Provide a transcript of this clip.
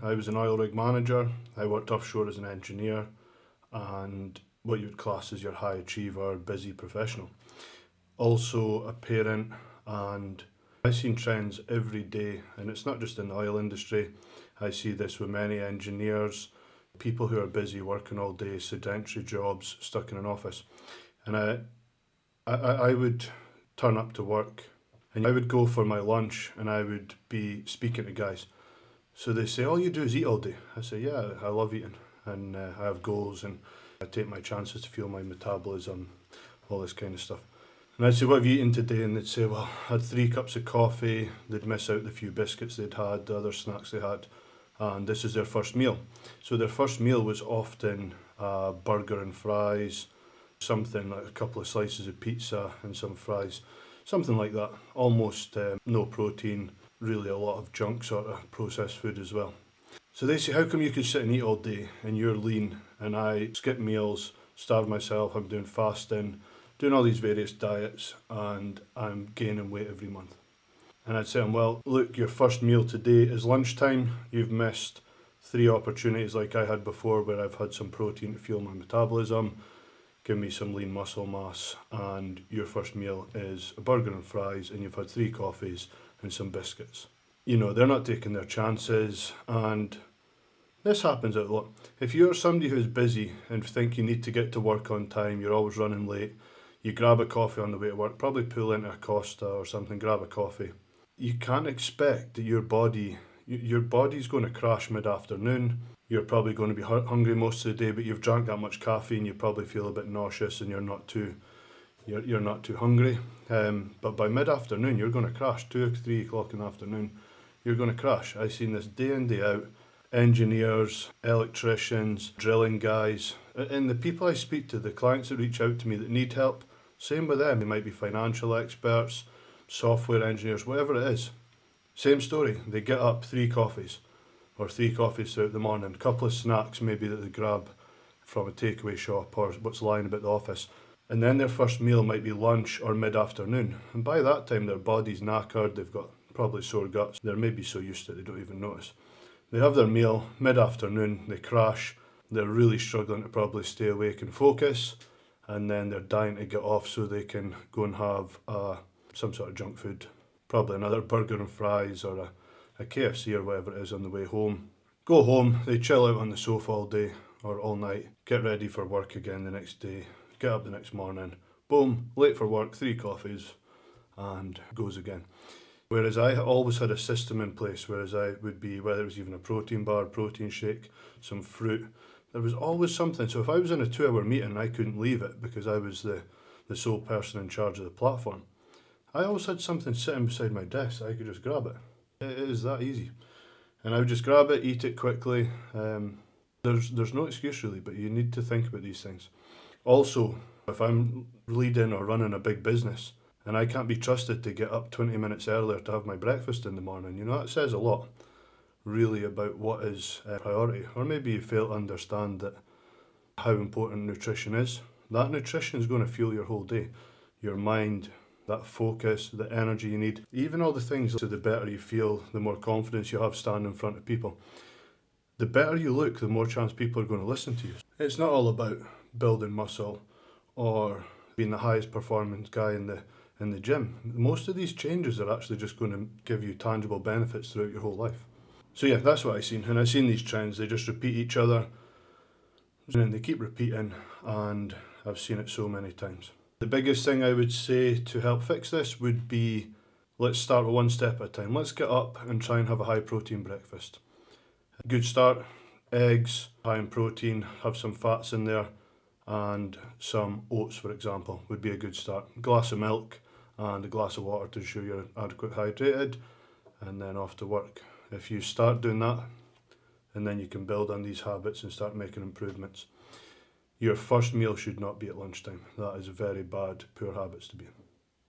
I was an oil rig manager. I worked offshore as an engineer and what you would class as your high achiever, busy professional. Also a parent, and I've seen trends every day, and it's not just in the oil industry. I see this with many engineers, people who are busy working all day, sedentary jobs, stuck in an office. And I would turn up to work and I would go for my lunch and I would be speaking to guys. So they say, all you do is eat all day. I say, yeah, I love eating and I have goals and I take my chances to fuel my metabolism, all this kind of stuff. And I'd say, what have you eaten today? And they'd say, well, I had 3 cups of coffee. They'd miss out the few biscuits they'd had, the other snacks they had. And this is their first meal. So their first meal was often a burger and fries, something like a couple of slices of pizza and some fries, something like that. Almost no protein, really a lot of junk sort of processed food as well. So they say, how come you can sit and eat all day and you're lean and I skip meals, starve myself, I'm doing fasting, doing all these various diets and I'm gaining weight every month? And I'd say, well, look, your first meal today is lunchtime. You've missed 3 opportunities like I had before where I've had some protein to fuel my metabolism, give me some lean muscle mass, and your first meal is a burger and fries and you've had 3 coffees and some biscuits. You know, they're not taking their chances, and this happens a lot. If you're somebody who's busy and think you need to get to work on time, you're always running late, you grab a coffee on the way to work, probably pull into a Costa or something, grab a coffee. You can't expect that your body's going to crash mid-afternoon. You're probably going to be hungry most of the day, but you've drank that much caffeine, you probably feel a bit nauseous and you're not too hungry. But by mid-afternoon, you're going to crash. 2 or 3 o'clock in the afternoon, you're going to crash. I've seen this day in, day out. Engineers, electricians, drilling guys, and the people I speak to, the clients that reach out to me that need help, same with them. They might be financial experts, software engineers, whatever it is. Same story. They get up, 3 coffees or 3 coffees throughout the morning, a couple of snacks maybe that they grab from a takeaway shop or what's lying about the office. And then their first meal might be lunch or mid-afternoon. And by that time, their body's knackered, they've got probably sore guts. They're maybe so used to it, they don't even notice. They have their meal mid-afternoon, they crash, they're really struggling to probably stay awake and focus, and then they're dying to get off so they can go and have some sort of junk food, probably another burger and fries or a KFC or whatever it is on the way home. Go home, they chill out on the sofa all day or all night, get ready for work again the next day, get up the next morning, boom, late for work, 3 coffees, and goes again. Whereas I always had a system in place, whereas I would be, whether it was even a protein bar, protein shake, some fruit, there was always something. So if I was in a 2-hour meeting and I couldn't leave it because I was the sole person in charge of the platform, I always had something sitting beside my desk. I could just grab it. It is that easy. And I would just grab it, eat it quickly. There's no excuse really, but you need to think about these things. Also, if I'm leading or running a big business and I can't be trusted to get up 20 minutes earlier to have my breakfast in the morning, you know, that says a lot really about what is a priority. Or maybe you fail to understand that how important nutrition is. That nutrition is going to fuel your whole day. Your mind, that focus, the energy you need, even all the things. So the better you feel, the more confidence you have standing in front of people. The better you look, the more chance people are going to listen to you. It's not all about building muscle or being the highest performance guy in the gym. Most of these changes are actually just going to give you tangible benefits throughout your whole life. So yeah, that's what I've seen. And I've seen these trends, they just repeat each other and they keep repeating, and I've seen it so many times. The biggest thing I would say to help fix this would be, let's start with 1 step at a time. Let's get up and try and have a high protein breakfast. A good start, eggs, high in protein, have some fats in there, and some oats, for example, would be a good start. A glass of milk and a glass of water to ensure you're adequately hydrated, and then off to work. If you start doing that, and then you can build on these habits and start making improvements. Your first meal should not be at lunchtime. That is very bad, poor habits to be in.